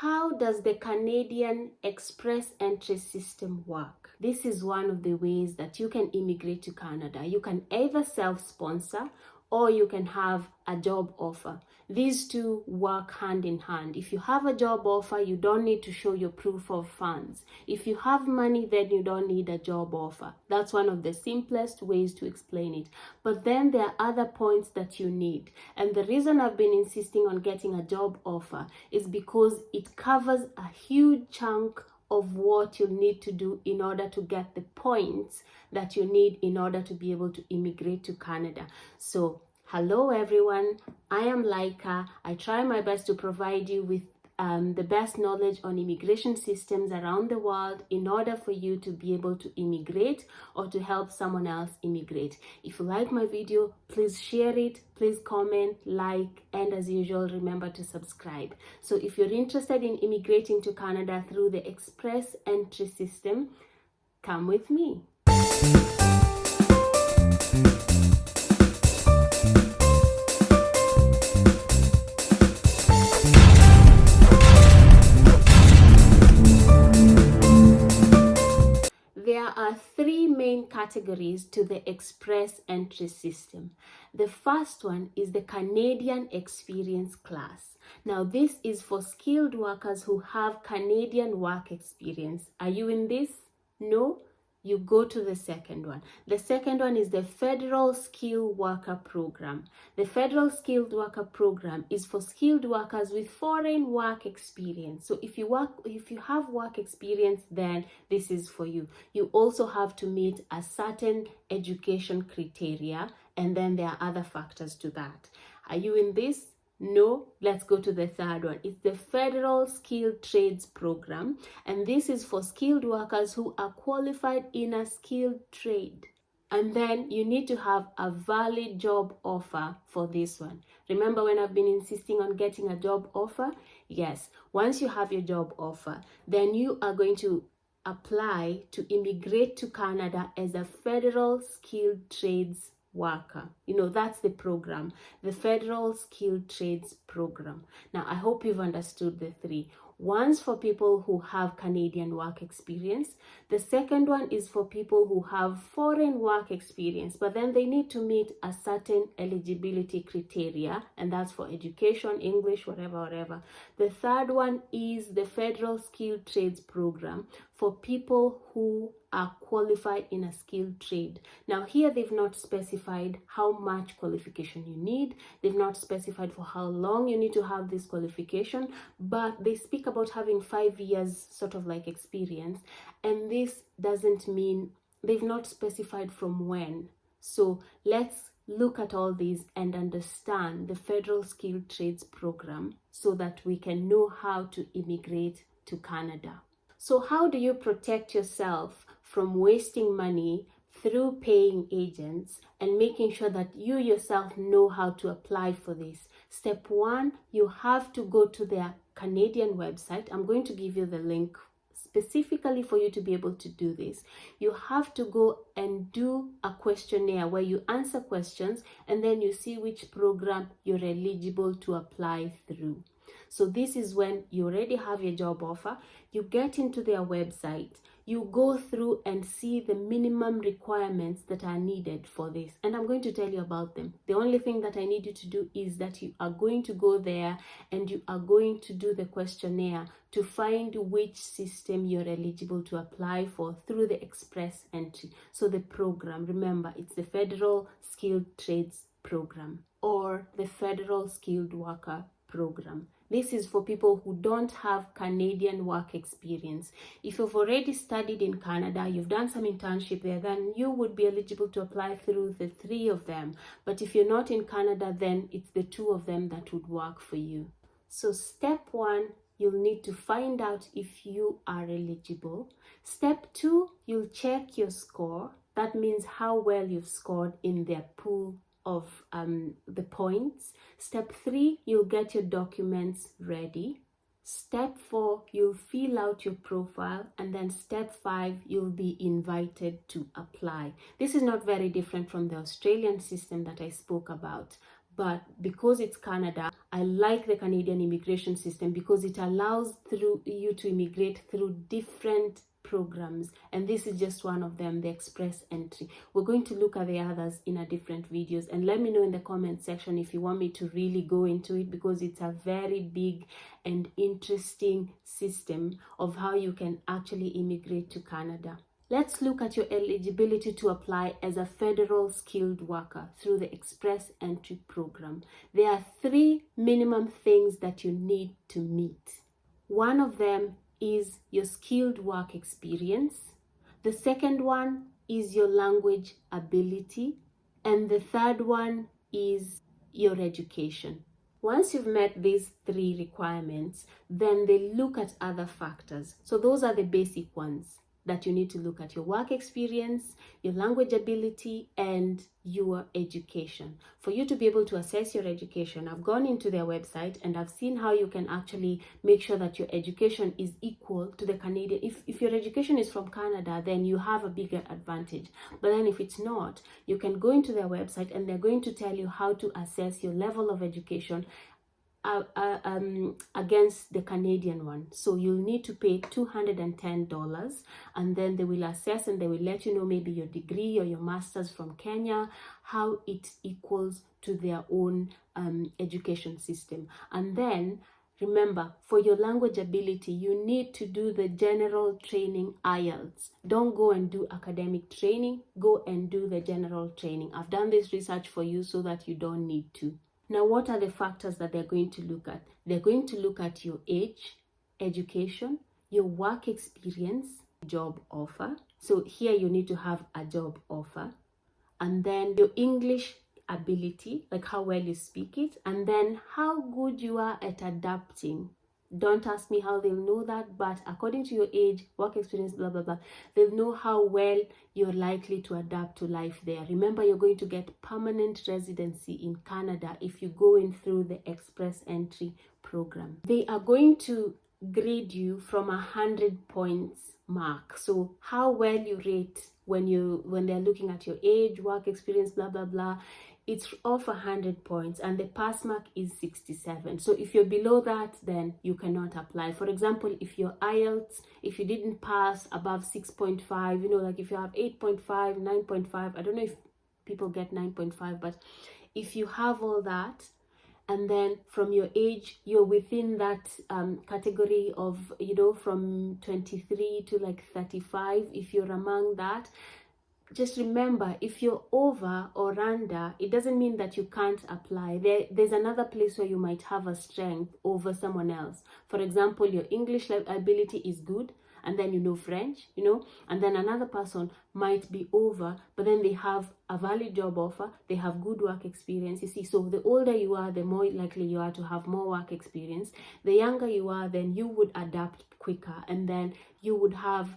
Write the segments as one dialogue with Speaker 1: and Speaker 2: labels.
Speaker 1: how does the Canadian express entry system work? This is one of the ways that you can immigrate to Canada. You can either self-sponsor or you can have a job offer. These two work hand in hand. If you have a job offer, you don't need to show your proof of funds. If you have money, then you don't need a job offer. That's one of the simplest ways to explain it. But then there are other points that you need. And the reason I've been insisting on getting a job offer is because it covers a huge chunk of what you need to do in order to get the points that you need in order to be able to immigrate to Canada. So, hello everyone, I am Laika. I try my best to provide you with the best knowledge on immigration systems around the world in order for you to be able to immigrate or to help someone else immigrate. If you like my video, please share it, please comment, like, and as usual, remember to subscribe. So if you're interested in immigrating to Canada through the express entry system, come with me. There are three main categories to the express entry system. The first one is the Canadian experience class. Now this is for skilled workers who have Canadian work experience. Are you in this? No? You go to the second one. The second one is the Federal Skilled Worker Program. The Federal Skilled Worker Program is for skilled workers with foreign work experience. So if you have work experience, then this is for you. You also have to meet a certain education criteria, and then there are other factors to that. Are you in this? No, let's go to the third one. It's the Federal Skilled Trades Program, and this is for skilled workers who are qualified in a skilled trade. And then you need to have a valid job offer for this one. Remember when I've been insisting on getting a job offer? Yes, once you have your job offer, then you are going to apply to immigrate to Canada as a Federal Skilled Trades worker. You know, that's the program, the Federal Skilled Trades Program. Now, I hope you've understood the three. One's for people who have Canadian work experience. The second one is for people who have foreign work experience, but then they need to meet a certain eligibility criteria, and that's for education, English, whatever. The third one is the Federal Skilled Trades Program for people who are qualified in a skilled trade. Now here they've not specified how much qualification you need. They've not specified for how long you need to have this qualification, but they speak about having 5 years sort of like experience, and this doesn't mean they've not specified from when. So let's look at all these and understand the Federal Skilled Trades Program so that we can know how to immigrate to Canada. So how do you protect yourself from wasting money through paying agents and making sure that you yourself know how to apply for this? Step one, you have to go to their Canadian website. I'm going to give you the link specifically for you to be able to do this. You have to go and do a questionnaire where you answer questions and then you see which program you're eligible to apply through. So this is when you already have your job offer, you get into their website, you go through and see the minimum requirements that are needed for this. And I'm going to tell you about them. The only thing that I need you to do is that you are going to go there and you are going to do the questionnaire to find which system you're eligible to apply for through the express entry. So the program, remember, it's the Federal Skilled Trades Program or the Federal Skilled Worker Program. This is for people who don't have Canadian work experience. If you've already studied in Canada, you've done some internship there, then you would be eligible to apply through the three of them. But if you're not in Canada, then it's the two of them that would work for you. So step one, you'll need to find out if you are eligible. Step two, you'll check your score. That means how well you've scored in their pool of the points. Step three, you'll get your documents ready. Step four, you'll fill out your profile, and then step five, you'll be invited to apply. This is not very different from the Australian system that I spoke about, But because it's Canada, I like the Canadian immigration system because it allows you to immigrate through different programs, and this is just one of them, the express entry. We're going to look at the others in a different videos, and let me know in the comment section if you want me to really go into it, because it's a very big and interesting system of how you can actually immigrate to Canada. Let's look at your eligibility to apply as a federal skilled worker through the Express Entry program. There are 3 minimum things that you need to meet. One of them is your skilled work experience. The second one is your language ability. And the third one is your education. Once you've met these 3 requirements, then they look at other factors. So those are the basic ones that you need to look at: your work experience, your language ability, and your education. For you to be able to assess your education, I've gone into their website and I've seen how you can actually make sure that your education is equal to the Canadian. If your education is from Canada, then you have a bigger advantage. But then if it's not, you can go into their website and they're going to tell you how to assess your level of education against the Canadian one. So you'll need to pay $210, and then they will assess and they will let you know maybe your degree or your master's from Kenya, how it equals to their own education system. And then remember, for your language ability, you need to do the general training IELTS. Don't go and do academic training, go and do the general training. I've done this research for you so that you don't need to. Now, what are the factors that they're going to look at? They're going to look at your age, education, your work experience, job offer. So here you need to have a job offer. And then your English ability, like how well you speak it. And then how good you are at adapting. Don't ask me how they'll know that, but according to your age, work experience, blah, blah, blah, they'll know how well you're likely to adapt to life there. Remember, you're going to get permanent residency in Canada if you go in through the Express Entry program. They are going to grade you from 100 points mark. So how well you rate when they're looking at your age, work experience, blah, blah, blah. It's off 100 points and the pass mark is 67. So if you're below that, then you cannot apply. For example, if your IELTS, if you didn't pass above 6.5, like if you have 8.5, 9.5, I don't know if people get 9.5, but if you have all that, and then from your age, you're within that category of, from 23 to like 35, if you're among that, just remember, if you're over or under, it doesn't mean that you can't apply. There's another place where you might have a strength over someone else. For example, your English ability is good, and then you know French, and then another person might be over, but then they have a valid job offer, they have good work experience. You see, so the older you are, the more likely you are to have more work experience. The younger you are, then you would adapt quicker, and then you would have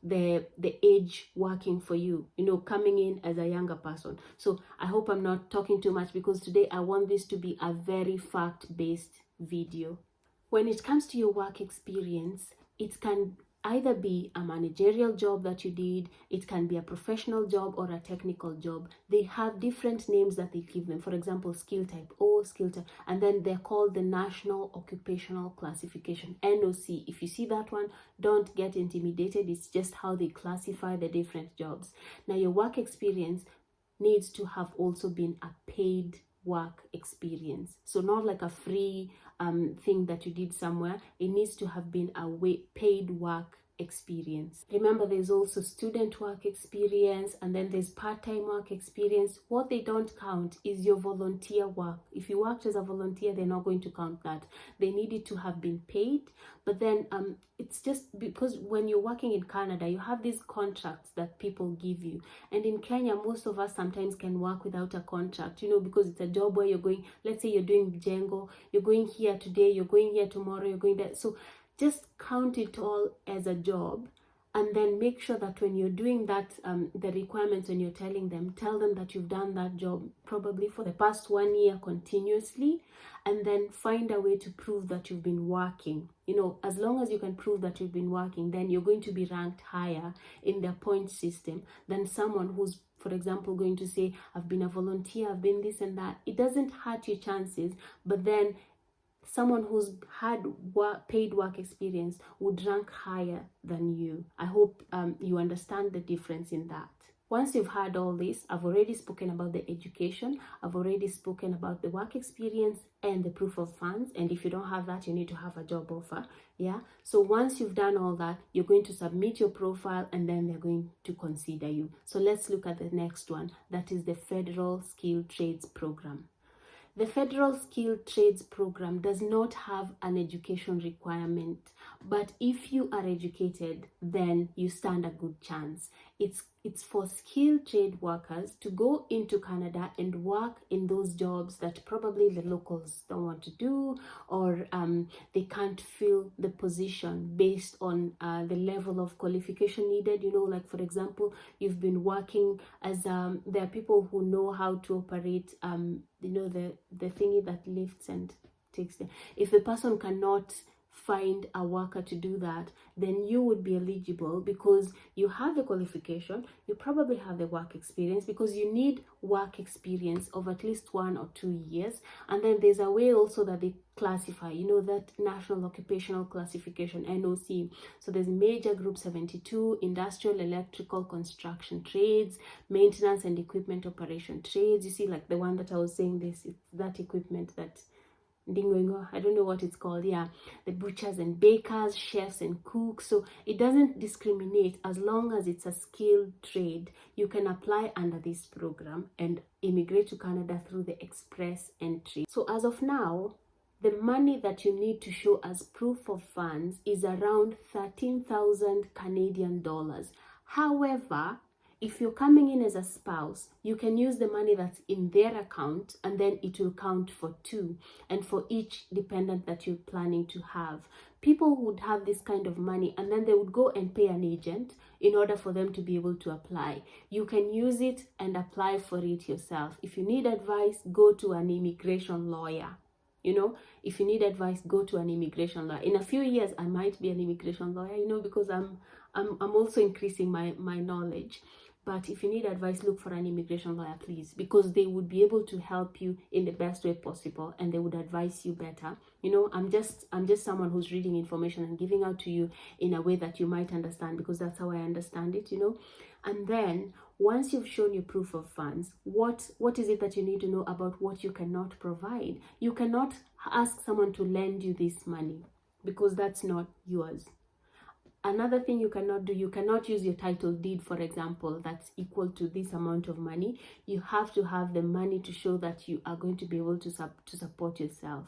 Speaker 1: the age working for you, coming in as a younger person. So I hope I'm not talking too much, because today I want this to be a very fact-based video. When it comes to your work experience, it can either be a managerial job that you did, it can be a professional job or a technical job. They have different names that they give them. For example, skill type O, skill type, and then they're called the National Occupational Classification, NOC. If you see that one, don't get intimidated. It's just how they classify the different jobs. Now, your work experience needs to have also been a paid work experience. So not like a free thing that you did somewhere. It needs to have been a paid work experience. Remember, there's also student work experience, and then there's part-time work experience. What they don't count is your volunteer work. If you worked as a volunteer, they're not going to count that. They need it to have been paid. But then it's just because when you're working in Canada, you have these contracts that people give you, and in Kenya, most of us sometimes can work without a contract, because it's a job where you're going, let's say you're doing Django, you're going here today, you're going here tomorrow, you're going there. So just count it all as a job, and then make sure that when you're doing that, the requirements, when you're telling them, tell them that you've done that job probably for the past 1 year continuously, and then find a way to prove that you've been working. As long as you can prove that you've been working, then you're going to be ranked higher in their point system than someone who's for example, going to say, I've been a volunteer, I've been this and that, it doesn't hurt your chances, but then someone who's had paid work experience would rank higher than you. I hope you understand the difference in that. Once you've had all this, I've already spoken about the education, I've already spoken about the work experience and the proof of funds. And if you don't have that, you need to have a job offer. Yeah. So once you've done all that, you're going to submit your profile and then they're going to consider you. So let's look at the next one. That is the Federal Skilled Trades Program. The Federal Skilled Trades Program does not have an education requirement, but if you are educated, then you stand a good chance. It's for skilled trade workers to go into Canada and work in those jobs that probably the locals don't want to do, or they can't fill the position based on the level of qualification needed. You know, like for example, you've been working as there are people who know how to operate you know, the thingy that lifts and takes them. If the person cannot find a worker to do that, then you would be eligible because you have the qualification, you probably have the work experience, because you need work experience of at least 1 or 2 years. And then there's a way also that they classify, you know, that National Occupational Classification, NOC. So there's major group 72, industrial, electrical, construction trades, maintenance and equipment operation trades. You see, like the one that I was saying, this, it's that equipment that I don't know what it's called. Yeah, the butchers and bakers, chefs and cooks. So it doesn't discriminate. As long as it's a skilled trade, you can apply under this program and immigrate to Canada through the express entry. So as of now, the money that you need to show as proof of funds is around 13,000 Canadian dollars. However, if you're coming in as a spouse, you can use the money that's in their account and then it will count for 2 and for each dependent that you're planning to have. People would have this kind of money and then they would go and pay an agent in order for them to be able to apply. You can use it and apply for it yourself. If you need advice, go to an immigration lawyer. You know, if you need advice, go to an immigration lawyer. In a few years, I might be an immigration lawyer, you know, because I'm also increasing my knowledge. But if you need advice, look for an immigration lawyer, please, because they would be able to help you in the best way possible and they would advise you better. You know, I'm just someone who's reading information and giving out to you in a way that you might understand, because that's how I understand it, you know. And then once you've shown your proof of funds, what is it that you need to know about what you cannot provide? You cannot ask someone to lend you this money because that's not yours. Another thing you cannot do, you cannot use your title deed, for example, that's equal to this amount of money. You have to have the money to show that you are going to be able to support yourself.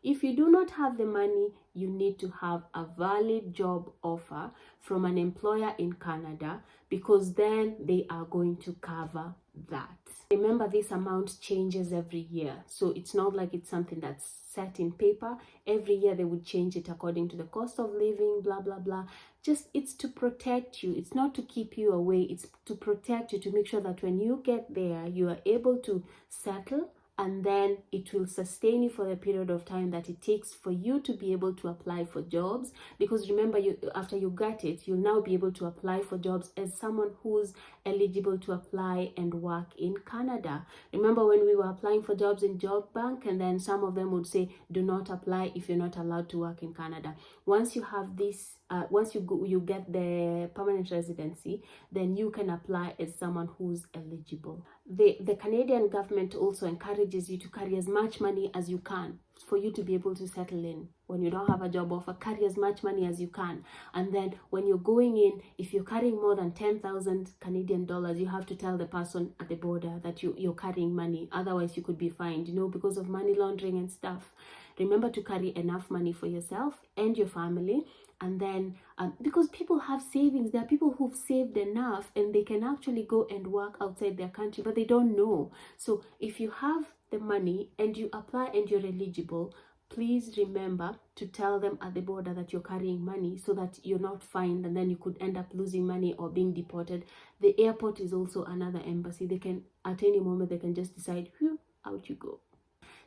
Speaker 1: If you do not have the money, you need to have a valid job offer from an employer in Canada, because then they are going to cover that. Remember, this amount changes every year. So it's not like it's something that's set in paper. Every year they would change it according to the cost of living, blah, blah, blah. Just, it's to protect you. It's not to keep you away. It's to protect you, to make sure that when you get there, you are able to settle, and then it will sustain you for the period of time that it takes for you to be able to apply for jobs. Because remember, after you get it, you'll now be able to apply for jobs as someone who's eligible to apply and work in Canada. Remember when we were applying for jobs in Job Bank, and then some of them would say, do not apply if you're not allowed to work in Canada. Once you have this, once you get the permanent residency, then you can apply as someone who's eligible. The Canadian government also encourages you to carry as much money as you can for you to be able to settle in. When you don't have a job offer, carry as much money as you can. And then when you're going in, if you're carrying more than 10,000 Canadian dollars, you have to tell the person at the border that you're carrying money. Otherwise, you could be fined, you know, because of money laundering and stuff. Remember to carry enough money for yourself and your family. And then because people have savings, there are people who've saved enough and they can actually go and work outside their country, but they don't know. So if you have the money and you apply and you're eligible, please remember to tell them at the border that you're carrying money, so that you're not fined and then you could end up losing money or being deported. The airport is also another embassy. They can, at any moment, they can just decide, whew, out you go.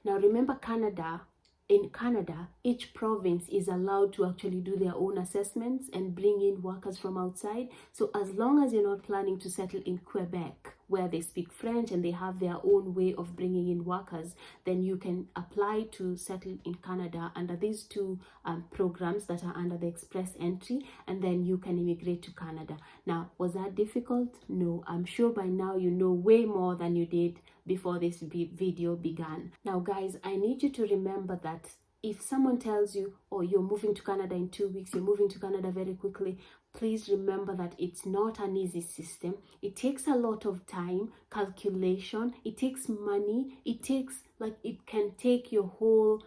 Speaker 1: Now remember, in Canada, each province is allowed to actually do their own assessments and bring in workers from outside. So as long as you're not planning to settle in Quebec, where they speak French and they have their own way of bringing in workers, then you can apply to settle in Canada under these two programs that are under the express entry, and then you can immigrate to Canada. Now, was that difficult? No. I'm sure by now you know way more than you did before this video began. Now guys, I need you to remember that if someone tells you, oh, you're moving to Canada in 2 weeks, you're moving to Canada very quickly, please remember that it's not an easy system. It takes a lot of time, calculation, it takes money, it can take your whole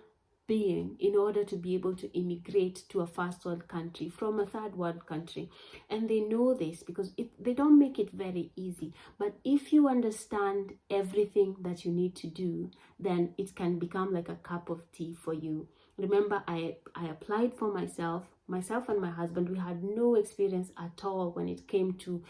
Speaker 1: being in order to be able to immigrate to a first world country from a third world country. And they know this because they don't make it very easy. But if you understand everything that you need to do, then it can become like a cup of tea for you. Remember, I applied for myself and my husband. We had no experience at all when it came to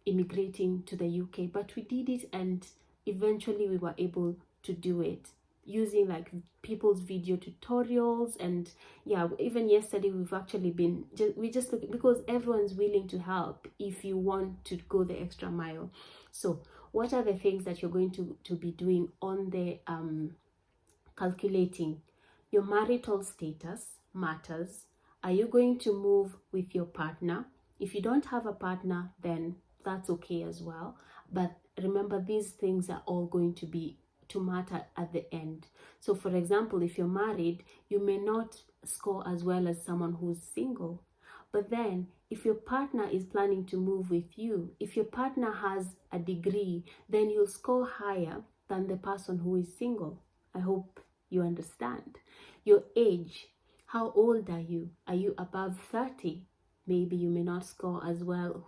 Speaker 1: immigrating to the UK, but we did it, and eventually we were able to do it using like people's video tutorials. And yeah, even yesterday we've actually been just looking, because everyone's willing to help if you want to go the extra mile. So what are the things that you're going to be doing on the calculating? Your marital status matters. Are you going to move with your partner? If you don't have a partner, then that's okay as well. But remember, these things are all going to matter at the end. So for example, if you're married, you may not score as well as someone who's single. But then if your partner is planning to move with you, if your partner has a degree, then you'll score higher than the person who is single. I hope you understand. Your age, how old are you? Are you above 30? Maybe you may not score as well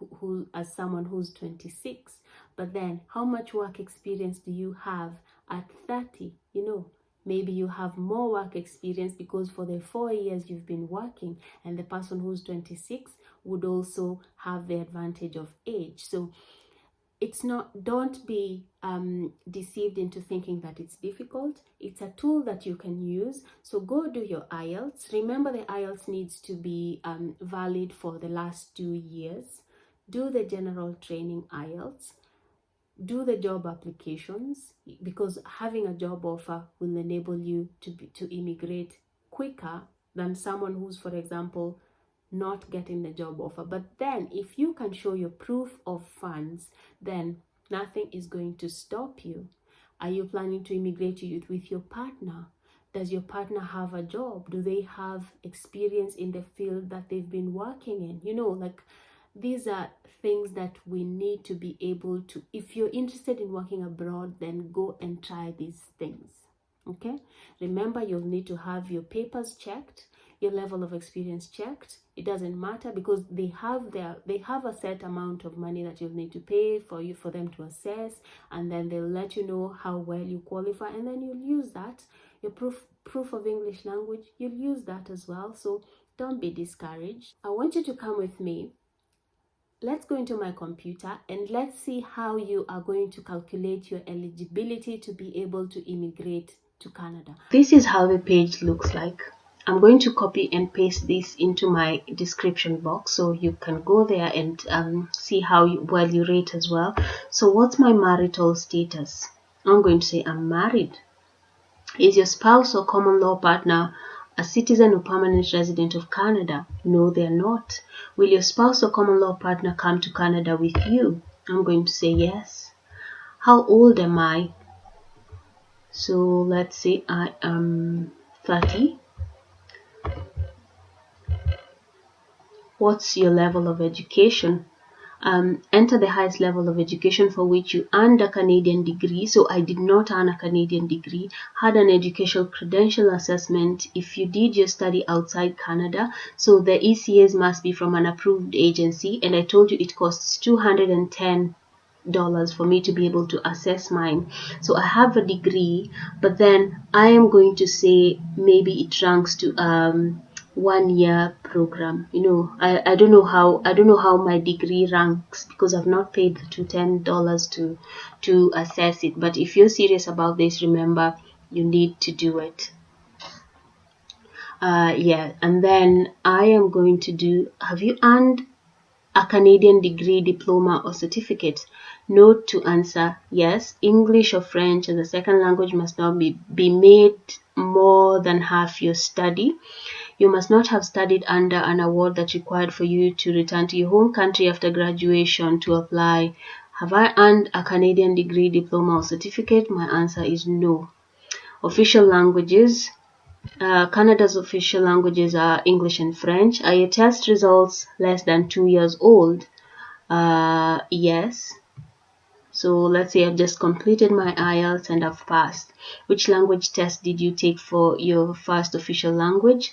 Speaker 1: as someone who's 26. But then how much work experience do you have at 30? You know, maybe you have more work experience because for the 4 years you've been working, and the person who's 26 would also have the advantage of age. So it's not, don't be deceived into thinking that it's difficult. It's a tool that you can use. So go do your IELTS. Remember, the IELTS needs to be valid for the last 2 years. Do the general training IELTS. Do the job applications, because having a job offer will enable you to immigrate quicker than someone who's, for example, not getting the job offer. But then if you can show your proof of funds, then nothing is going to stop you. Are you planning to immigrate with your partner? Does your partner have a job? Do they have experience in the field that they've been working in? You know, like, these are things that we need to be able to, if you're interested in working abroad, then go and try these things. Okay, remember, you'll need to have your papers checked, your level of experience checked. It doesn't matter, because they have a set amount of money that you'll need to pay for them to assess, and then they'll let you know how well you qualify, and then you'll use that. Your proof of English language, you'll use that as well. So don't be discouraged. I want you to come with me. Let's go into my computer and let's see how you are going to calculate your eligibility to be able to immigrate to Canada. This is how the page looks like. I'm going to copy and paste this into my description box so you can go there and see how well you rate as well. So what's my marital status? I'm going to say I'm married. Is your spouse or common law partner a citizen or permanent resident of Canada? No, they're not. Will your spouse or common law partner come to Canada with you? I'm going to say yes. How old am I? So let's say I am 30. What's your level of education? Enter the highest level of education for which you earned a Canadian degree. So I did not earn a Canadian degree. Had an educational credential assessment if you did your study outside Canada. So the ECAs must be from an approved agency, and I told you it costs $210 for me to be able to assess mine. So I have a degree, but then I am going to say maybe it ranks to 1 year program. You know, I don't know how my degree ranks, because I've not paid the $210 to assess it. But if you're serious about this, remember, you need to do it. Yeah, and then I am going to do, have you earned a Canadian degree, diploma, or certificate? Note to answer yes. English or French as a second language must not be made more than half your study. You must not have studied under an award that's required for you to return to your home country after graduation to apply. Have I earned a Canadian degree, diploma, or certificate? My answer is no. Official languages. Canada's official languages are English and French. Are your test results less than 2 years old? Yes. So let's say I've just completed my IELTS and I've passed. Which language test did you take for your first official language?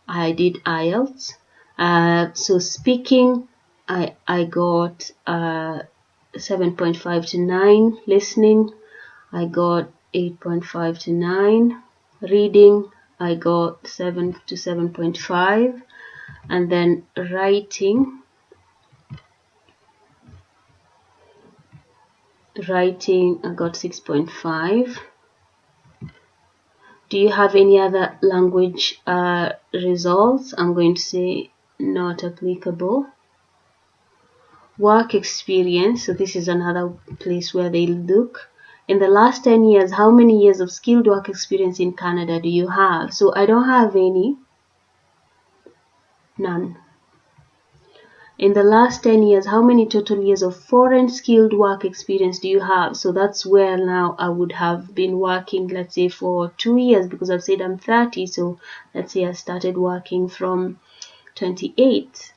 Speaker 1: I did IELTS. So speaking, I got 7.5 to 9. Listening, I got 8.5 to 9. Reading, I got 7 to 7.5. And then writing, I got 6.5. Do you have any other language results? I'm going to say not applicable. Work experience, so this is another place where they look. In the last 10 years, how many years of skilled work experience in Canada do you have? So I don't have any. None. In the last 10 years, how many total years of foreign skilled work experience do you have? So that's where now I would have been working, let's say, for 2 years, because I've said I'm 30. So let's say I started working from 28.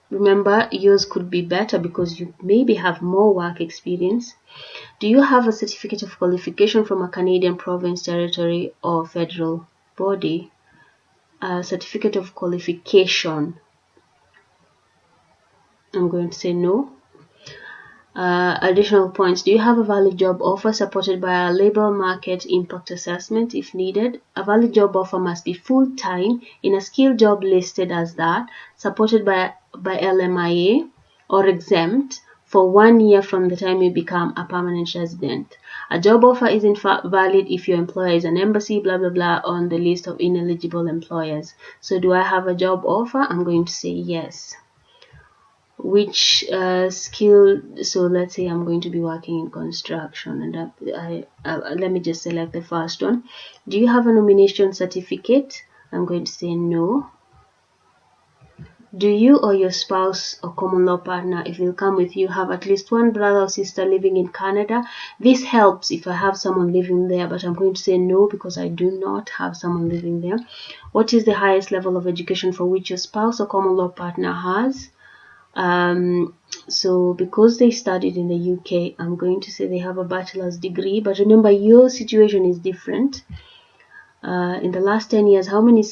Speaker 1: Remember, yours could be better because you maybe have more work experience. Do you have a certificate of qualification from a Canadian province, territory, or federal body? A certificate of qualification. I'm going to say no. Additional points. Do you have a valid job offer supported by a labor market impact assessment if needed? A valid job offer must be full-time in a skilled job listed as that, supported by LMIA or exempt for 1 year from the time you become a permanent resident. A job offer isn't valid if your employer is an embassy, blah, blah, blah, on the list of ineligible employers. So do I have a job offer? I'm going to say yes. Which skill? So let's say I'm going to be working in construction, and let me just select the first one. Do you have a nomination certificate? I'm going to say no. Do you or your spouse or common law partner, if they'll come with you, have at least one brother or sister living in Canada? This helps if I have someone living there, but I'm going to say no because I do not have someone living there. What is the highest level of education for which your spouse or common law partner has? So because they studied in the UK, I'm going to say they have a bachelor's degree, but remember your situation is different. In the last 10 years, how many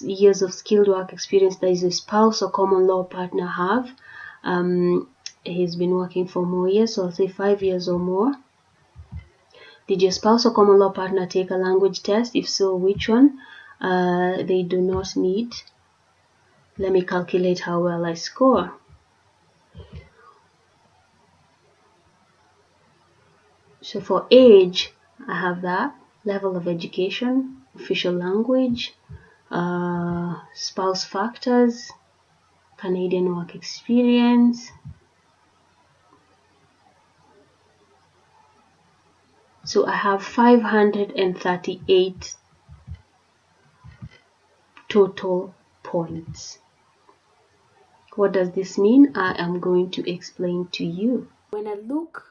Speaker 1: years of skilled work experience does your spouse or common law partner have? He's been working for more years, so I'll say 5 years or more. Did your spouse or common law partner take a language test? If so, which one? They do not need. Let me calculate how well I score. So for age, I have that. Level of education, official language, spouse factors, Canadian work experience. So I have 538 total points. What does this mean? I am going to explain to you. When I look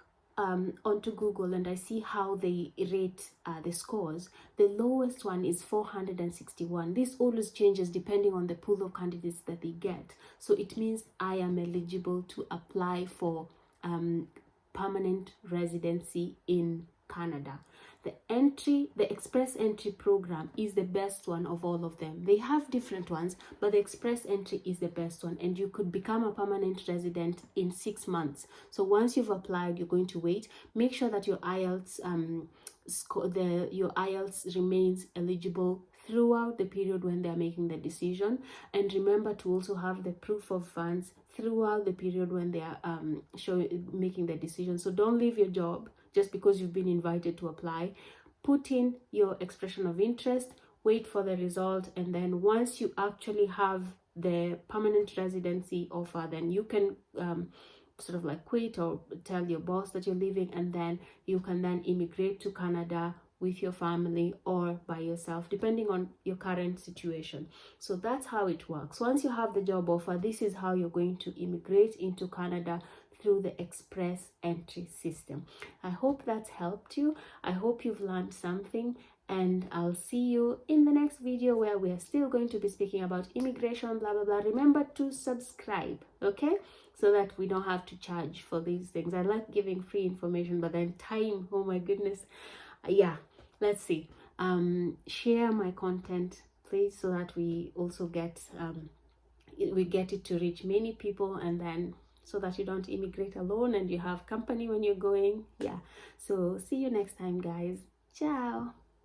Speaker 1: onto Google and I see how they rate the scores, the lowest one is 461. This always changes depending on the pool of candidates that they get. So it means I am eligible to apply for permanent residency in Canada. The express entry program is the best one of all of them. They have different ones, but the express entry is the best one, and you could become a permanent resident in 6 months. So once you've applied, you're going to wait. Make sure that your IELTS your IELTS remains eligible throughout the period when they're making the decision, and remember to also have the proof of funds throughout the period when they are making the decision. So don't leave your job just because you've been invited to apply. Put in your expression of interest, wait for the result, and then once you actually have the permanent residency offer, then you can sort of like quit or tell your boss that you're leaving, and then you can then immigrate to Canada with your family or by yourself, depending on your current situation. So that's how it works. Once you have the job offer, this is how you're going to immigrate into Canada through the express entry system. I hope that's helped you. I hope you've learned something, and I'll see you in the next video where we are still going to be speaking about immigration, blah blah blah. Remember to subscribe, okay, so that we don't have to charge for these things. I like giving free information, but then time, oh my goodness. Yeah, let's see. Share my content, please, so that we also get it to reach many people, and then so that you don't immigrate alone and you have company when you're going. Yeah, so see you next time, guys. Ciao.